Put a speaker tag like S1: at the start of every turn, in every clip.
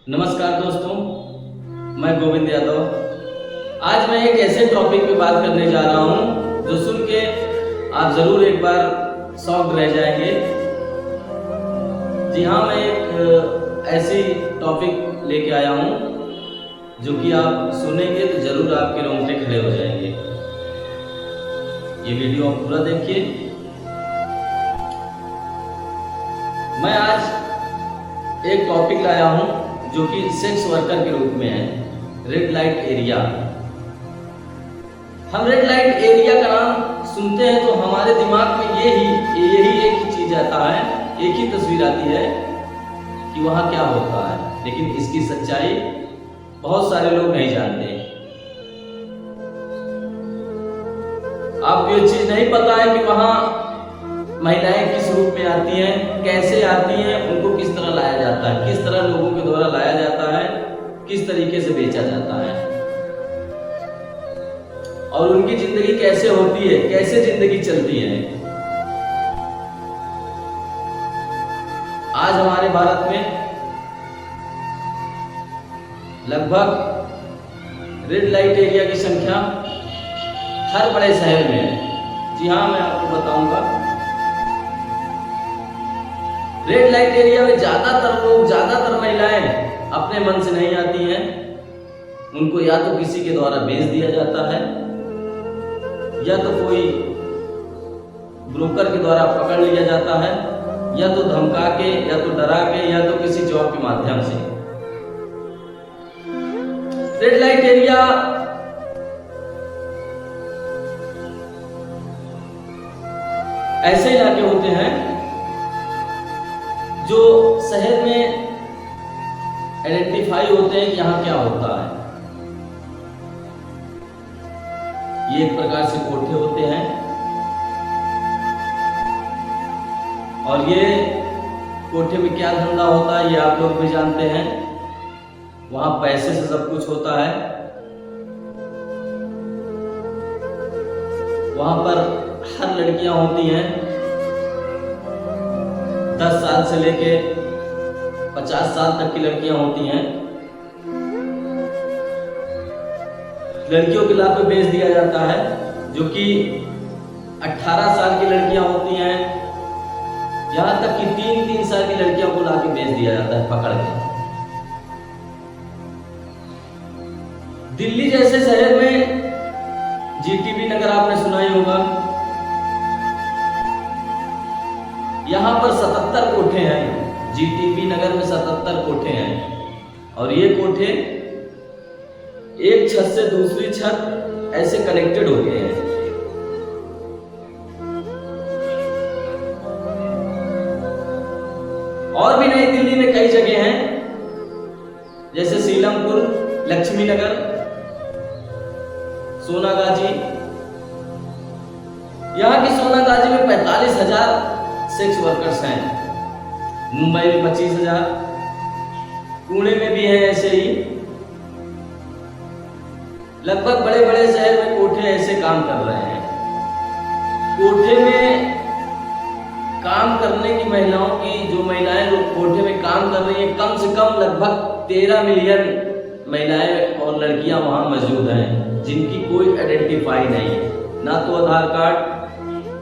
S1: नमस्कार दोस्तों, मैं गोविंद यादव। आज मैं एक ऐसे टॉपिक पे बात करने जा रहा हूँ जो सुन के आप ज़रूर एक बार शॉक्ड रह जाएंगे। जी हाँ, मैं एक ऐसी टॉपिक लेके आया हूँ जो कि आप सुनेंगे तो ज़रूर आपके रोंगटे खड़े हो जाएंगे। ये वीडियो आप पूरा देखिए। मैं आज एक टॉपिक लाया हूँ जो कि सेक्स वर्कर के रूप में है, रेड लाइट एरिया। हम रेड लाइट एरिया का नाम सुनते हैं तो हमारे दिमाग में यही एक ही चीज आता है, एक ही तस्वीर आती है कि वहाँ क्या होता है। लेकिन इसकी सच्चाई बहुत सारे लोग नहीं जानते। आपको ये चीज नहीं पता है कि वहाँ महिलाएं किस रूप में आती हैं, कैसे आती हैं, उनको किस तरह लाया जाता है, किस तरह लोगों के द्वारा लाया जाता है, किस तरीके से बेचा जाता है और उनकी जिंदगी कैसे होती है, कैसे जिंदगी चलती है। आज हमारे भारत में लगभग रेड लाइट एरिया की संख्या हर बड़े शहर में है। जी हाँ, मैं आपको बताऊंगा। रेड लाइट एरिया में ज्यादातर महिलाएं अपने मन से नहीं आती हैं। उनको या तो किसी के द्वारा बेच दिया जाता है, या तो कोई ब्रोकर के द्वारा पकड़ लिया जाता है, या तो धमका के, या तो डरा के, या तो किसी जॉब के माध्यम से। रेड लाइट एरिया ऐसे इलाके होते हैं जो शहर में आइडेंटिफाई होते हैं कि यहाँ क्या होता है। ये एक प्रकार से कोठे होते हैं और ये कोठे में क्या धंधा होता है ये आप लोग भी जानते हैं। वहां पैसे से सब कुछ होता है। वहां पर हर लड़कियां होती हैं 10 साल से लेके 50 साल तक की लड़कियां होती हैं। लड़कियों के लाभ पे बेच दिया जाता है, जो कि 18 साल की लड़कियां होती हैं, यहां तक कि 3-3 साल की लड़कियों को लाके बेच दिया जाता है पकड़ के। दिल्ली जैसे शहर में जीटीबी नगर आपने सुना ही होगा। यहाँ पर 77 कोठे हैं। जीटीबी नगर में 77 कोठे हैं और ये कोठे एक छत से दूसरी छत ऐसे कनेक्टेड होते हैं। और भी नई दिल्ली में कई जगह हैं, जैसे सीलमपुर, लक्ष्मी नगर, सोनागाजी। यहाँ की सोनागाजी में 45,000 सेक्स वर्कर्स हैं। मुंबई में 25,000, पुणे में भी है ऐसे ही। लगभग बड़े बड़े शहर में कोठे ऐसे काम कर रहे हैं। कोठे में काम करने की महिलाओं की, जो महिलाएं लोग कोठे में काम कर रही हैं, कम से कम लगभग 13 मिलियन महिलाएं और लड़कियां वहां मौजूद हैं, जिनकी कोई आइडेंटिफाई नहीं है, ना तो आधार कार्ड,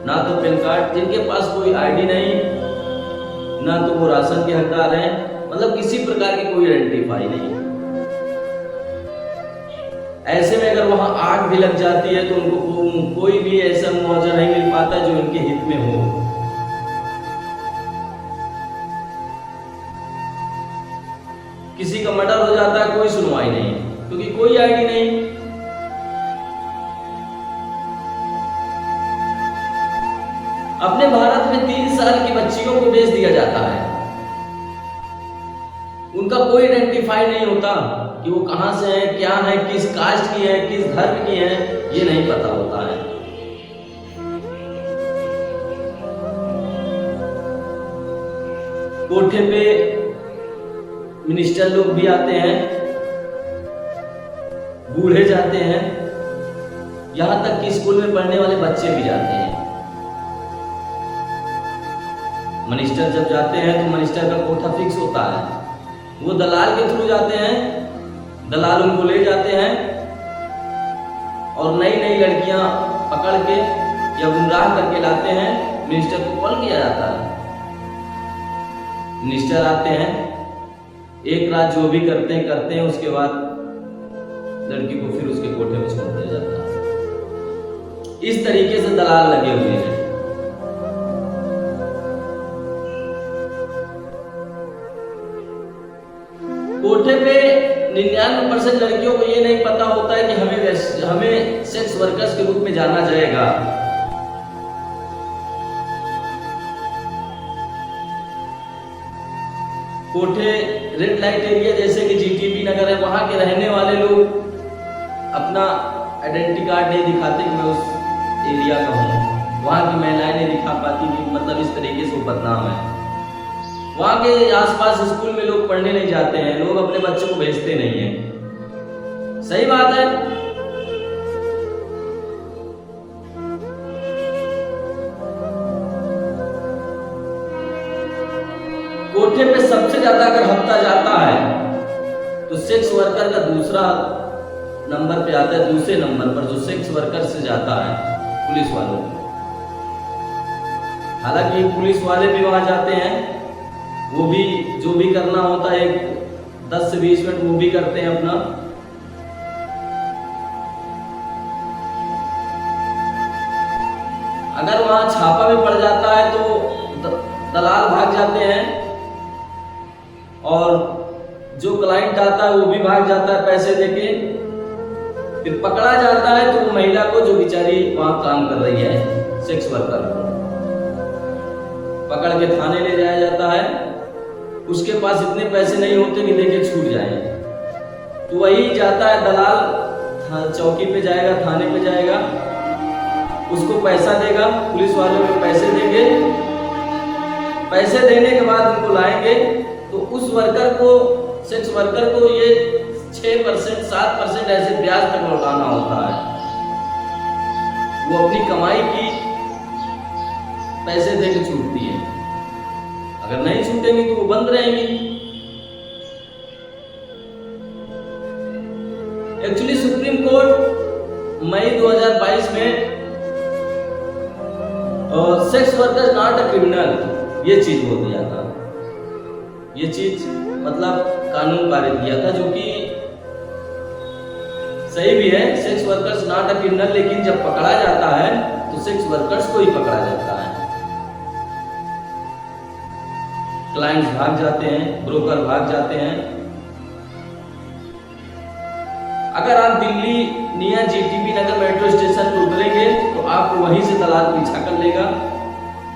S1: ना तो पैन कार्ड, जिनके पास कोई आईडी नहीं, ना तो वो राशन के हकदार हैं, मतलब किसी प्रकार की कोई आइडेंटिफाई नहीं। ऐसे में अगर वहां आग भी लग जाती है तो उनको कोई भी ऐसा मुआवजा नहीं मिल पाता जो इनके हित में हो। किसी का मर्डर हो जाता है, कोई सुनवाई नहीं, क्योंकि कोई आईडी नहीं। अपने भारत में 3 साल की बच्चियों को बेच दिया जाता है। उनका कोई आइडेंटिफाई नहीं होता कि वो कहां से है, क्या है, किस कास्ट की है, किस धर्म की है, ये नहीं पता होता है। कोठे पे मिनिस्टर लोग भी आते हैं, बूढ़े जाते हैं, यहां तक कि स्कूल में पढ़ने वाले बच्चे भी जाते हैं। मिनिस्टर जब जाते हैं तो मिनिस्टर का कोठा फिक्स होता है। वो दलाल के थ्रू जाते हैं, दलाल उनको ले जाते हैं और नई नई लड़कियां पकड़ के या गुमराह करके लाते हैं। मिनिस्टर को कॉल किया जाता है, मिनिस्टर आते हैं, एक रात जो भी करते हैं, उसके बाद लड़की को फिर उसके कोठे में छोड़ दिया जाता है। इस तरीके से दलाल लगे हुए हैं। कोठे पे 99% लड़कियों को ये नहीं पता होता है कि हमें सेक्स वर्कर्स के रूप में जाना जाएगा। कोठे रेड लाइट एरिया जैसे कि जीटीबी नगर है, वहां के रहने वाले लोग अपना आइडेंटिटी कार्ड नहीं दिखाते कि मैं उस एरिया का हूँ। वहां की महिलाएं नहीं दिखा पाती कि मतलब इस तरीके से वो बदनाम है। वहां के आसपास स्कूल में लोग पढ़ने नहीं जाते हैं, लोग अपने बच्चों को भेजते नहीं हैं। सही बात है। कोठे पे सबसे ज्यादा अगर हफ्ता जाता है तो सेक्स वर्कर का दूसरा नंबर पे आता है, दूसरे नंबर पर जो सेक्स वर्कर से जाता है पुलिस वालों को। हालांकि पुलिस वाले भी वहां जाते हैं, वो भी जो भी करना होता है 10 से 20 मिनट वो भी करते हैं अपना। अगर वहां छापा भी पड़ जाता है तो दलाल भाग जाते हैं और जो क्लाइंट आता है वो भी भाग जाता है पैसे देके। फिर पकड़ा जाता है तो वो महिला को, जो बेचारी वहां काम कर रही है सेक्स वर्कर, पकड़ के थाने ले जाया जाता है। उसके पास इतने पैसे नहीं होते कि लेके छूट जाए, तो वही जाता है दलाल, चौकी पे जाएगा, थाने पे जाएगा, उसको पैसा देगा, पुलिस वाले में पैसे देंगे। पैसे देने के बाद उनको लाएंगे तो उस वर्कर को, सेक्स वर्कर को ये 6% 7% ऐसे ब्याज तक लौटाना होता है। वो अपनी कमाई की पैसे देके छूटती है, अगर नहीं छूटेंगी तो वो बंद रहेंगी। एक्चुअली सुप्रीम कोर्ट मई 2022 में sex worker not a criminal ये चीज बोल दिया था। ये चीज मतलब कानून पारित किया था, जो कि सही भी है। Sex workers not a criminal, लेकिन जब पकड़ा जाता है तो सेक्स वर्कर्स को ही पकड़ा जाता है। क्लाइंट्स भाग जाते हैं, ब्रोकर भाग जाते हैं। अगर आप दिल्ली नियर जीटीबी नगर मेट्रो स्टेशन पर उतरेंगे तो आपको वहीं से दलाल पीछा कर लेगा,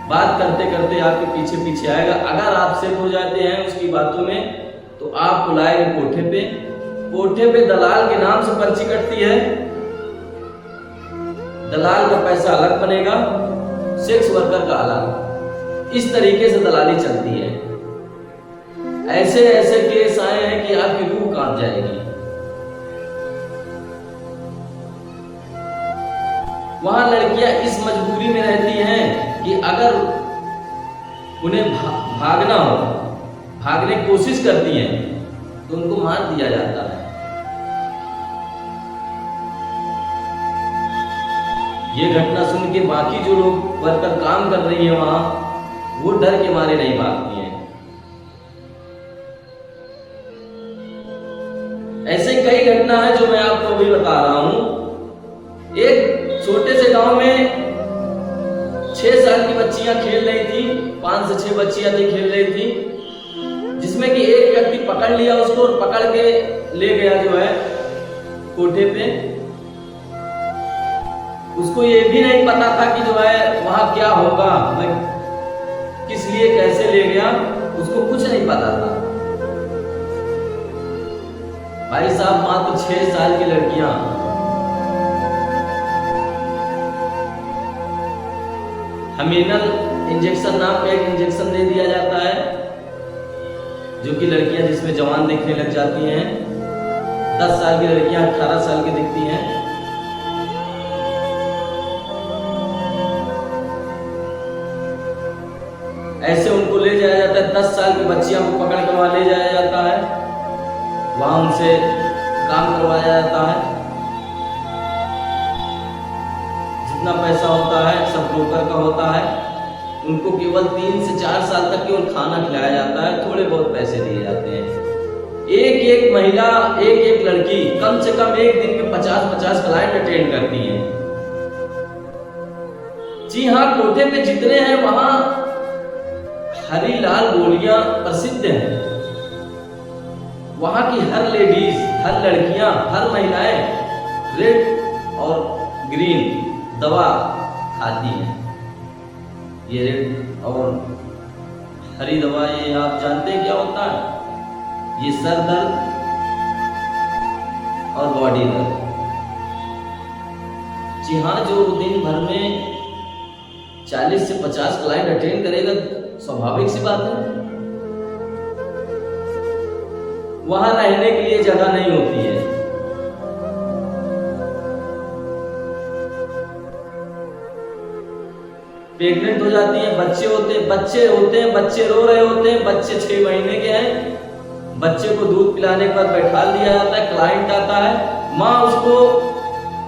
S1: बात करते करते आपके पीछे पीछे आएगा। अगर आप सेट हो जाते हैं उसकी बातों में तो आपको लाएगा कोठे पे। कोठे पे दलाल के नाम से पर्ची कटती है, दलाल का पैसा अलग बनेगा, सेक्स वर्कर का अलग। इस तरीके से दलाली चलती है। ऐसे ऐसे केस आए हैं कि आपकी रूह कांप जाएगी। वहां लड़कियां इस मजबूरी में रहती हैं कि अगर उन्हें भागना हो, भागने की कोशिश करती हैं तो उनको मार दिया जाता है। ये घटना सुन के बाकी जो लोग वर्कर काम कर रही है वहां, वो डर के मारे नहीं भागती हैं। ऐसे कई घटना है जो मैं आपको अभी बता रहा हूं। एक छोटे से गांव में 6 साल की बच्चियां खेल रही थी, 5 से 6 बच्चियां थी खेल रही थी, जिसमें कि एक व्यक्ति पकड़ लिया उसको और पकड़ के ले गया जो है कोठे पे। उसको ये भी नहीं पता था कि जो है वहां क्या होगा, मैं किस लिए कैसे ले गया, उसको कुछ नहीं पता था। भाई साहब, मात्र 6 साल की लड़कियां, हमीनल इंजेक्शन नाम का एक इंजेक्शन दे दिया जाता है, जो कि लड़कियां जिसमें जवान दिखने लग जाती हैं। 10 साल की लड़कियां 18 साल की दिखती हैं। ऐसे उनको ले जाया जाता है। 10 साल की बच्चियां को पकड़ कर वहां ले जाया जाता है। वहाँ उनसे काम करवाया जाता है। जितना पैसा होता है सब ब्रोकर का होता है। उनको केवल 3 से 4 साल तक केवल खाना खिलाया जाता है, थोड़े बहुत पैसे दिए जाते हैं। एक एक महिला, एक एक लड़की कम से कम एक दिन में 50-50 क्लाइंट अटेंड करती हैं। जी हाँ, कोठे पे जितने हैं वहां हरीलाल गोलियां प्रसिद्ध हैं। वहां की हर लेडीज, हर लड़कियां, हर महिलाएं रेड और ग्रीन दवा खाती हैं। ये रेड और हरी दवा, ये आप जानते हैं क्या होता है? ये सर दर्द और बॉडी दर्द। जी हाँ, जो दिन भर में 40 से 50 क्लाइंट अटेंड करेगा, स्वाभाविक सी बात है वहां रहने के लिए जगह नहीं होती है। प्रेग्नेंट हो जाती है, बच्चे होते हैं, बच्चे रो रहे होते हैं, बच्चे 6 महीने के हैं, बच्चे को दूध पिलाने के बाद बैठा दिया जाता है, क्लाइंट आता है, माँ उसको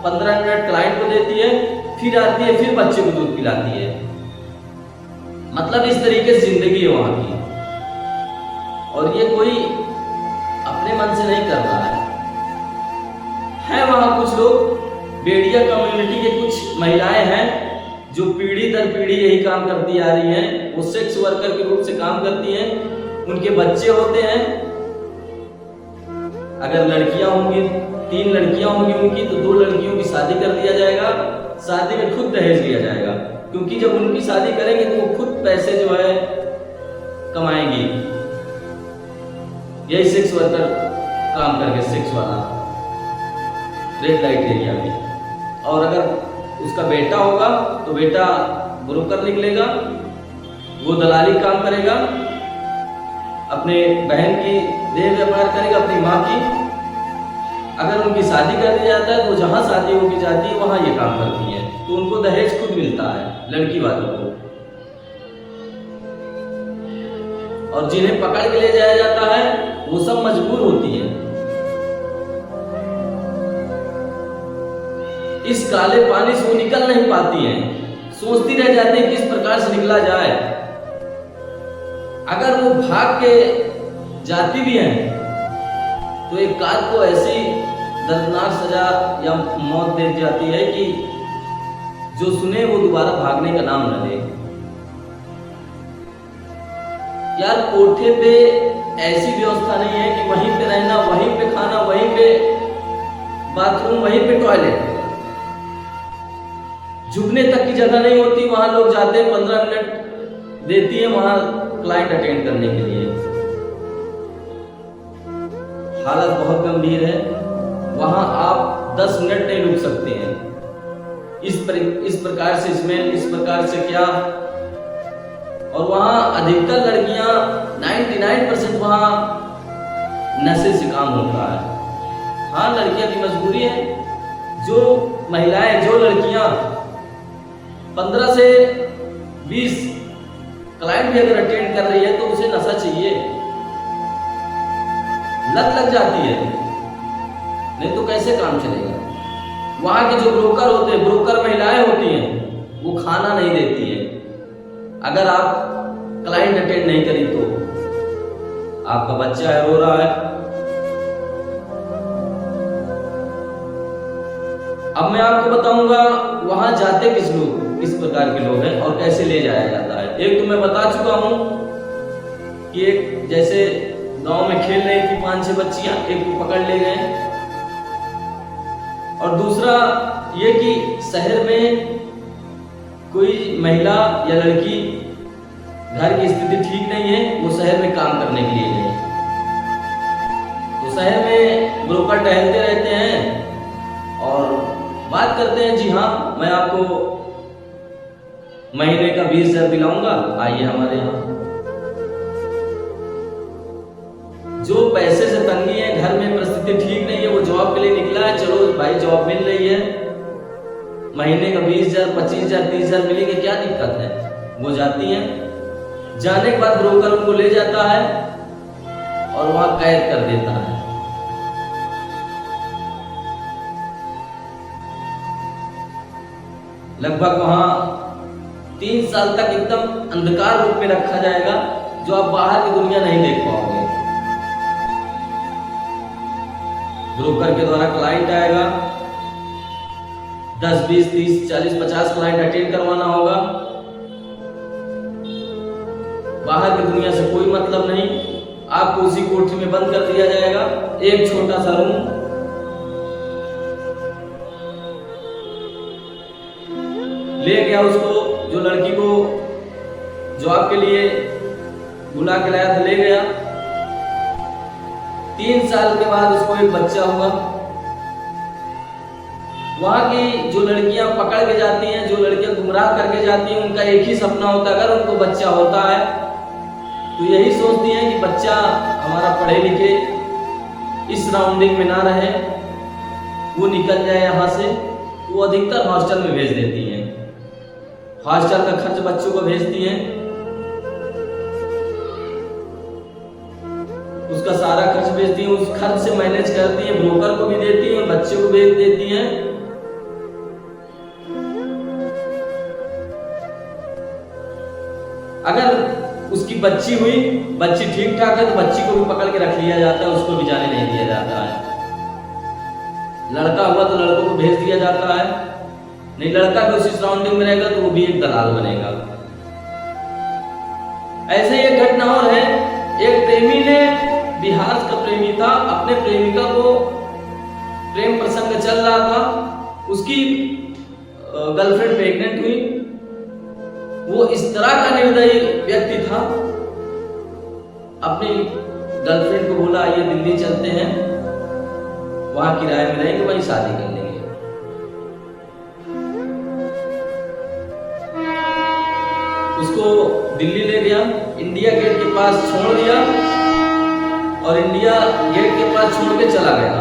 S1: 15 मिनट क्लाइंट को देती है, फिर आती है, फिर बच्चे को दूध पिलाती है। मतलब इस तरीके से जिंदगी है वहां की। और ये कोई अपने मन से नहीं कर रहा है वहां कुछ लोग, बेड़िया कम्युनिटी के कुछ महिलाएं हैं जो पीढ़ी दर पीढ़ी यही काम करती आ रही हैं। वो सेक्स वर्कर के रूप से काम करती हैं। उनके बच्चे होते हैं। अगर लड़कियां होंगी, 3 लड़कियां होंगी उनकी, तो 2 लड़कियों की शादी कर दिया जाएगा। शादी में खुद दहेज लिया जाएगा, क्योंकि जब उनकी शादी करेंगे तो वो खुद पैसे जो है कमाएंगी। यही सेक्स वर्कर काम करके, सेक्स वाला रेड लाइट एरिया में। और अगर उसका बेटा होगा तो बेटा ब्रोकर निकलेगा, वो दलाली काम करेगा, अपने बहन की देह व्यापार करेगा, अपनी माँ की। अगर उनकी शादी कर दिया जाता है तो जहां शादी होगी जाती है वहां ये काम करती है, तो उनको दहेज खुद मिलता है लड़की वालों को। और जिन्हें पकड़ के ले जाया जाता है वो सब मजबूर होती है। इस काले पानी से वो निकल नहीं पाती हैं, सोचती रह जाती है किस प्रकार से निकला जाए। अगर वो भाग के जाती भी हैं तो एक कार को ऐसी दर्दनाक सजा या मौत दे जाती है कि जो सुने वो दोबारा भागने का नाम न ले। यार, कोठे पे ऐसी व्यवस्था नहीं है कि वहीं पे रहना, वहीं पे खाना, वहीं पे बाथरूम, वहीं पे टॉयलेट, झुकने तक की जगह नहीं होती। वहां लोग जाते हैं, 15 मिनट देती है वहां क्लाइंट अटेंड करने के लिए। हालत बहुत गंभीर है, वहां आप 10 मिनट नहीं रुक सकते हैं। इस प्रकार से स्मेल, इस प्रकार से क्या। और वहां अधिकतर लड़कियां, 99% वहां नशे से काम होता है। हाँ, लड़कियां की मजबूरी है। जो महिलाएं, जो लड़कियां 15 से 20 क्लाइंट भी अगर अटेंड कर रही है तो उसे नशा चाहिए, लत लग जाती है, नहीं तो कैसे काम चलेगा। वहां के जो ब्रोकर होते हैं, ब्रोकर महिलाएं होती हैं, वो खाना नहीं देती है। अगर आप क्लाइंट अटेंड नहीं करी तो आपका बच्चा है, रो रहा है। अब मैं आपको बताऊंगा वहां जाते किस लोग, किस प्रकार के लोग हैं और कैसे ले जाया जाता है। एक तो मैं बता चुका हूं कि एक जैसे गांव में खेल रही थी 5-6 बच्चियां, एक को पकड़ ले गए। और दूसरा ये कि शहर में कोई महिला या लड़की, घर की स्थिति ठीक नहीं है, वो शहर में काम करने के लिए गए। तो शहर में ब्रोकर टहलते रहते हैं और बात करते हैं, जी हाँ मैं आपको महीने का 20,000 दिलाऊंगा, आइए हमारे यहाँ। जो पैसे से तंगी है, घर में परिस्थिति ठीक नहीं है, वो जॉब के लिए निकला है, चलो भाई जॉब मिल रही है, महीने का 20,000, 25,000, 30,000 मिलेंगे, क्या दिक्कत है। वो जाती हैं, जाने के बाद ब्रोकर उनको ले जाता है और वहां कैद कर देता है। लगभग वहां 3 साल तक एकदम अंधकार रूप में रखा जाएगा, जो आप बाहर की दुनिया नहीं देख पाओगे। ब्रोकर के द्वारा क्लाइंट आएगा, 10, 20, 30, 40, 50 क्लाइंट अटेंड करवाना होगा। बाहर की दुनिया से कोई मतलब नहीं, आपको उसी कोठरी में बंद कर दिया जाएगा, एक छोटा सा रूम। ले गया उसको, जो लड़की को जॉब के लिए बुला के लाया था, ले गया। 3 साल के बाद उसको एक बच्चा हुआ। वहां की जो लड़कियां पकड़ के जाती हैं, जो लड़कियां गुमराह करके जाती हैं, उनका एक ही सपना होता है, अगर उनको बच्चा होता है तो यही सोचती हैं कि बच्चा हमारा पढ़े लिखे, इस सराउंडिंग में ना रहे, वो निकल जाए यहाँ से। तो वो अधिकतर हॉस्टल में भेज देती हैं, हॉस्टल का खर्च बच्चों को भेजती हैं, उसका सारा खर्च भेजती हैं, उस खर्च से मैनेज करती हैं, ब्रोकर को भी देती हैं, बच्चे को भेज देती हैं। अगर उसकी बच्ची हुई, बच्ची ठीक ठाक है, तो बच्ची को भी पकड़ के रख लिया जाता है, उसको भी जाने नहीं दिया जाता है। लड़का हुआ तो लड़कों को भेज दिया जाता है, नहीं लड़का भी उसी सराउंडिंग में रहेगा तो वो भी एक दलाल बनेगा। ऐसे एक घटना और है, एक प्रेमी ने, बिहार का प्रेमी था, अपने प्रेमिका को, प्रेम प्रसंग चल रहा था, उसकी गर्लफ्रेंड प्रेग्नेंट हुई। वो इस तरह का निर्दयी व्यक्ति था, अपनी गर्लफ्रेंड को बोला आइए दिल्ली चलते हैं, वहां किराए में रहेंगे, वहीं शादी कर लेंगे। उसको दिल्ली ले गया, इंडिया गेट के पास छोड़ दिया और इंडिया गेट के पास छोड़ के चला गया।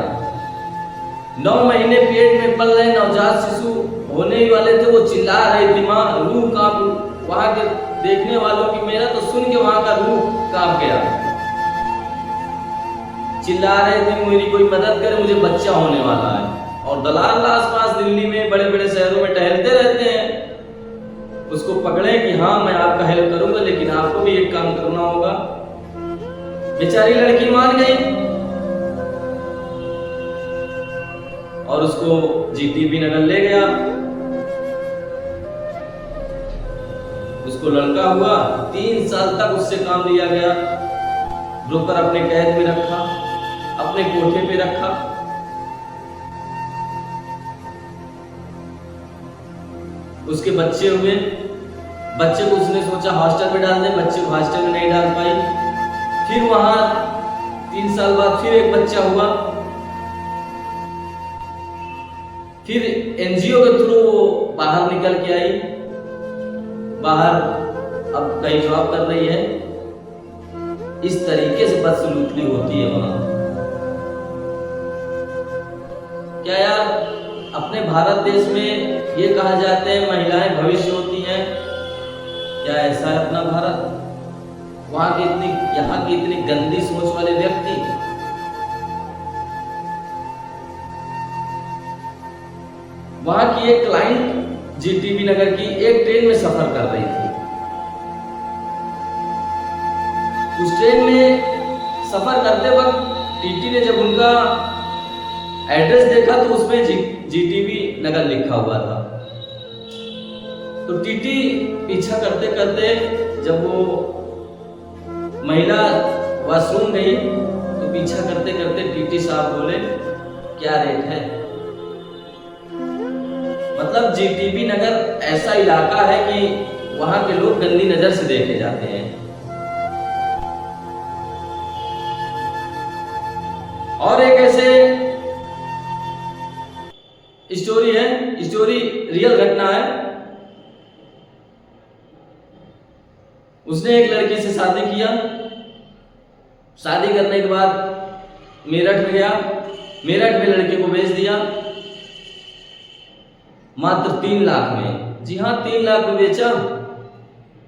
S1: 9 महीने पेट में पल रहे नवजात शिशु होने ही वाले थे, वो चिल्ला रही थी, मां, रूह कांप, वहां के देखने वालों की, मेरा तो सुन के वहां का रूह कांप गया। चिल्ला रहे थे मेरी कोई मदद करे, मुझे बच्चा होने वाला है। और दलाल आसपास दिल्ली में बड़े बड़े शहरों में टहलते रहते हैं, उसको पकड़े कि हाँ मैं आपका हेल्प करूंगा, लेकिन आपको भी एक काम करना होगा। बेचारी लड़की मान गई और उसको जीटीबी नगर ले गया। उसको लड़का हुआ, 3 साल तक उससे काम लिया गया, ब्रोकर अपने कैद में रखा, अपने कोठे पे रखा। उसके बच्चे हुए, बच्चे को उसने सोचा हॉस्टल में डाल दे, बच्चे को हॉस्टल में नहीं डाल पाई। फिर वहां 3 साल बाद फिर एक बच्चा हुआ, फिर एनजीओ के थ्रू वो बाहर निकल के आई, बाहर अब कहीं जॉब कर रही है। इस तरीके से बदसलूकी होती है वहां। क्या यार, अपने भारत देश में ये कहा जाता है महिलाएं भविष्य होती हैं, क्या ऐसा है अपना भारत? वहां की इतनी, यहाँ की इतनी गंदी सोच वाले व्यक्ति। वहां की एक क्लाइंट जीटीबी नगर की एक ट्रेन में सफर कर रही थी। उस ट्रेन में सफर करते वक्त टीटी ने जब उनका एड्रेस देखा तो उसमें जीटीबी नगर लिखा हुआ था। तो टीटी पीछा करते करते जब वो महिला वॉशरूम गई तो पीछा करते करते टीटी साहब बोले क्या रेट है? मतलब जीटीबी नगर ऐसा इलाका है कि वहां के लोग गंदी नजर से देखे जाते हैं। और एक ऐसे स्टोरी है, स्टोरी रियल घटना है। उसने एक लड़की से शादी किया, शादी करने के बाद मेरठ में गया, मेरठ में लड़के को बेच दिया मात्र 3 लाख में। जी हाँ, 3 लाख में बेचा।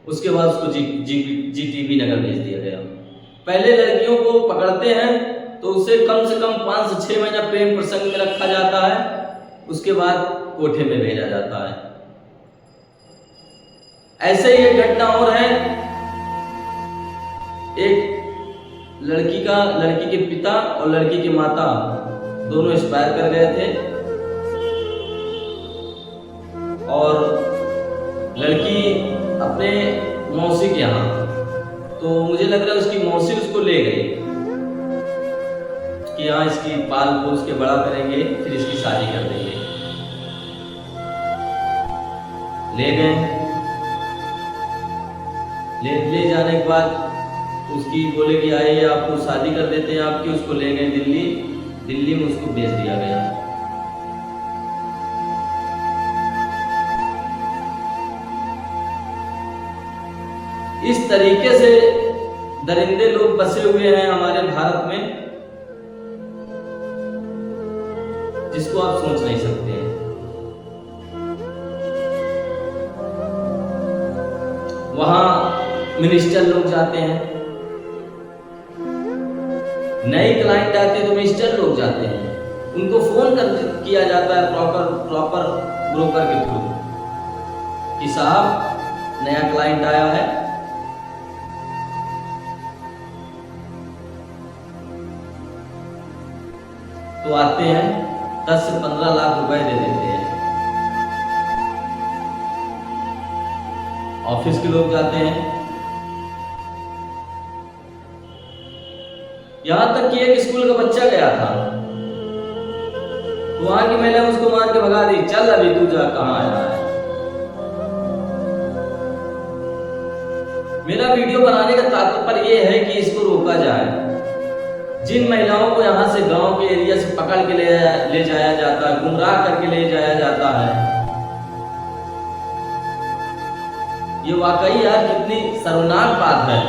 S1: उसके बाद उसको जीटीबी नगर भेज दिया गया। पहले लड़कियों को पकड़ते हैं तो उसे कम से कम 5 से 6 महीना प्रेम प्रसंग में रखा जाता है, उसके बाद कोठे में भेजा जाता है। ऐसे ही एक घटना और है। एक लड़की के पिता और लड़की की माता दोनों एक्सपायर कर गए थे और लड़की अपने मौसी के यहाँ, तो मुझे लग रहा है उसकी मौसी उसको ले गई कि यहाँ इसकी पाल पोस के बड़ा करेंगे, फिर इसकी शादी कर देंगे। ले गए, ले जाने के बाद उसकी बोले कि आइए आपको शादी कर देते हैं आपकी। उसको ले गए दिल्ली में उसको भेज दिया गया। इस तरीके से दरिंदे लोग बसे हुए हैं हमारे भारत में, जिसको आप सोच नहीं सकते हैं। वहां मिनिस्टर लोग जाते हैं, नए क्लाइंट आते हैं तो मिनिस्टर लोग जाते हैं, उनको फोन किया जाता है प्रॉपर ब्रोकर के थ्रू कि साहब नया क्लाइंट आया है, तो आते हैं 10 से 15 लाख रुपए दे देते हैं। ऑफिस के लोग जाते हैं, यहां तक कि एक स्कूल का बच्चा गया था तो वहां की महिला उसको मार के भगा दी, चल अभी तू जा, कहां आया है। मेरा वीडियो बनाने का तात्पर्य यह है कि इसको रोका जाए। जिन महिलाओं को यहाँ से गांव के एरिया से पकड़ के ले जाया जाता है, गुमराह करके ले जाया जाता है, ये वाकई यार कितनी शर्मनाक बात है।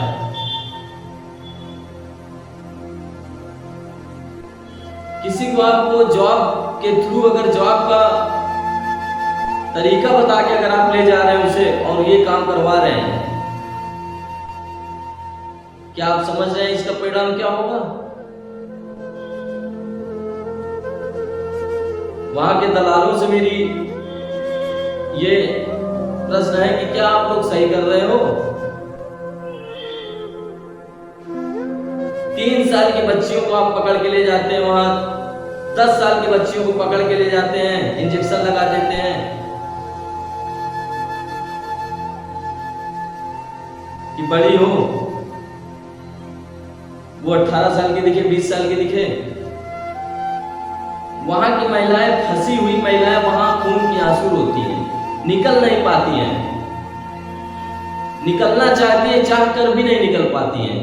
S1: किसी को आपको जॉब के थ्रू अगर जॉब का तरीका बता के अगर आप ले जा रहे हैं उसे और ये काम करवा रहे हैं, क्या आप समझ रहे हैं इसका परिणाम क्या होगा? वहां के दलालों से मेरी ये प्रश्न है कि क्या आप लोग सही कर रहे हो? 3 साल की बच्चियों को आप पकड़ के ले जाते हैं वहां, 10 साल की बच्चियों को पकड़ के ले जाते हैं, इंजेक्शन लगा देते हैं कि बड़ी हो, वो 18 साल की दिखे, 20 साल की दिखे। वहां की महिलाएं, फंसी हुई महिलाएं वहां खून की आंसू रोती हैं, निकल नहीं पाती हैं, निकलना चाहती है, चाह कर भी नहीं निकल पाती हैं।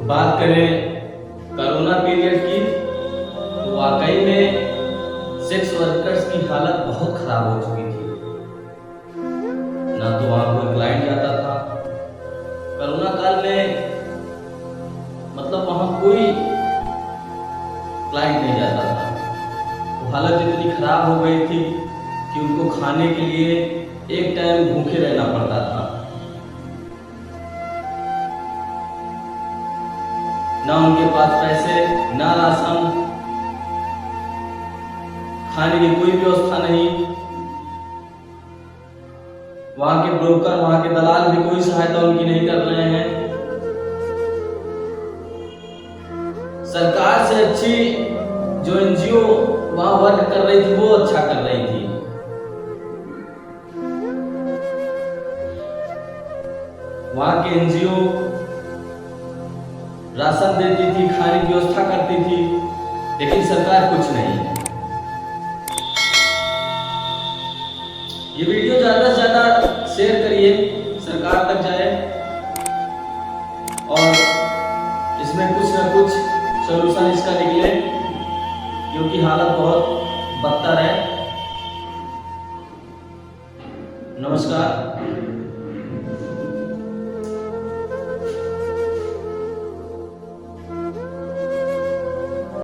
S1: बात करें कोरोना पीरियड की तो वाकई में सेक्स वर्कर्स की हालत बहुत खराब हो चुकी थी। ना तो वहां कोई क्लाइंट जाता था कोरोना काल में, मतलब वहां कोई क्लाइंट नहीं जाता था। तो हालत इतनी खराब हो गई थी कि उनको खाने के लिए एक टाइम भूखे रहना पड़ता था। ना उनके पास पैसे, ना राशन, खाने की कोई व्यवस्था नहीं। वहां के ब्रोकर, वहां के दलाल भी कोई सहायता उनकी नहीं कर रहे हैं। सरकार से अच्छी जो एनजीओ वहां वर्क कर रही थी वो अच्छा कर रही थी। वहां के एनजीओ राशन देती थी, खाने की व्यवस्था करती थी, लेकिन सरकार कुछ नहीं। ये वीडियो ज्यादा से ज्यादा शेयर करिए, सरकार तक जाए और इसमें कुछ ना कुछ सॉल्यूशन इसका निकले, क्योंकि हालत बहुत बदतर है। नमस्कार।